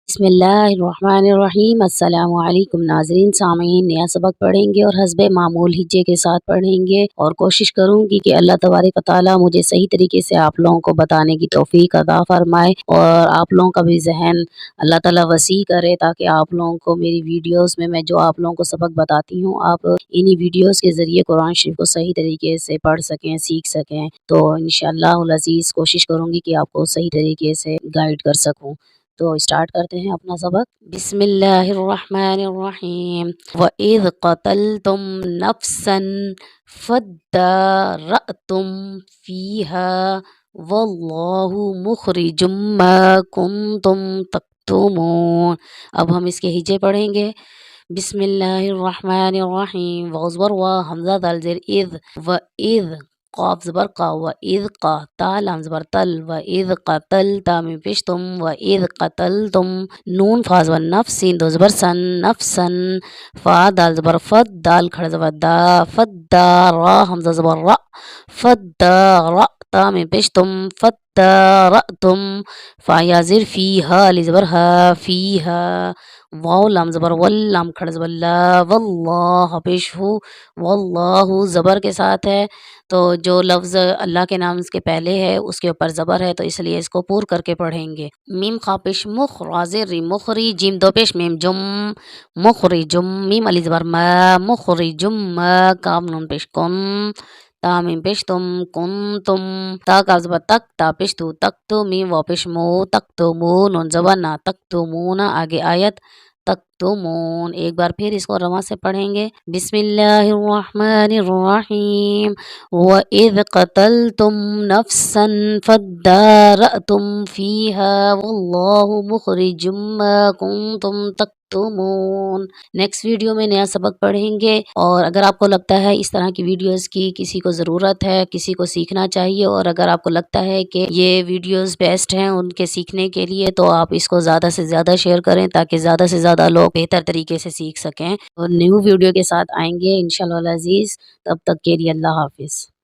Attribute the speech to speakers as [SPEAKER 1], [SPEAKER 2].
[SPEAKER 1] बिस्मिल्लाहिर्रहमानिर्रहीम। अस्सलाम वालेकुम नाज़रीन सामीन। नया सबक पढ़ेंगे और हस्बे मामूल हिज्जे के साथ पढ़ेंगे और कोशिश करूँगी कि अल्लाह तबारक व तआला मुझे सही तरीके से आप लोगों को बताने की तौफीक अता फरमाए और आप लोगों का भी जहन अल्लाह ताला वसी करे, ताकि आप लोगों को मेरी वीडियोस में मैं जो आप लोगों को सबक बताती हूँ, आप इन्हीं वीडियोस के ज़रिए कुरान शरीफ को सही तरीके से पढ़ सकें, सीख सकें। तो इंशाअल्लाह अज़ीज़ कोशिश करूँगी कि आपको सही तरीके से गाइड कर सकूँ। तो स्टार्ट करते हैं अपना सबक। बिस्मिल्लाहिर्रहमानिर्रहीम। व इज़ क़तलतुम नफ्सन फद्दारअतुम फ़ीहा वल्लाहु मुख़रिजुम मा कुंतुम तक्तुमून। अब हम इसके हिज्जे पढ़ेंगे। बिस्मिल्लाहिर्रहमानिर्रहीम। वाव ज़बर व हमज़ा दाल ज़ेर इज़ व इज़ क़ाफ़ ज़बर क़ा व इज़ क़ा ता लाम ज़बर तल व इज़ क़तलता मीम पेश तुम व इज़ क़तलतुम नून फ़ा ज़बर नफ़ सीन दो ज़बर सन नफ़सन फ़ा दाल ज़बर फ़द दाल खड़ा ज़बर दा फ़द्दा रा हमज़ा ज़बर रा फ़द्दारा ता मीम पेश तुम फ़द्दारअतुम फ़ा या ज़ेर फ़ीहा अली ज़बर हा फ़ीहा वाव लाम ज़बर वल लाम खड़ा ज़बर ला वल्लाह पेश हु वल्लाहु ज़बर के साथ है। तो जो लफ्ज़ अल्लाह के नाम के पहले है उसके ऊपर ज़बर है, तो इसलिए इसको पूर करके पढ़ेंगे। मीम खा पेश मुख राज़े री मुखरी जिम दो पेश मीम जुम मुखरी जुम मीम अली ज़बर मा मुखरी जुम मा काम नून पेश कुम ता मीम पेश तुम कुन तुम ता का ज़बर तक ता पेश तू तक तो मीम वा पेश मो तक तो मो नून ज़बर ना तक तो मो ना आगे आयत तक तो मोन। एक बार फिर इसको रवा से पढ़ेंगे। बिस्मिल्लाहिर्रहमानिर्रहीम। व इज़ क़तलतुम नफ़्सन फ़द्दारअतुम फ़ीहा वल्लाहु मुख़रिजुम मा कुंतुम तक्तुमून। नेक्स्ट वीडियो में नया सबक पढ़ेंगे और अगर आपको लगता है इस तरह की वीडियोस की किसी को ज़रूरत है, किसी को सीखना चाहिए और अगर आपको लगता है कि ये वीडियोस बेस्ट हैं उनके सीखने के लिए, तो आप इसको ज़्यादा से ज़्यादा शेयर करें ताकि ज़्यादा से ज़्यादा लोग बेहतर तरीके से सीख सकें। और न्यू वीडियो के साथ आएंगे इंशाअल्लाह अज़ीज़। तब तक के लिए अल्लाह हाफ़िज़।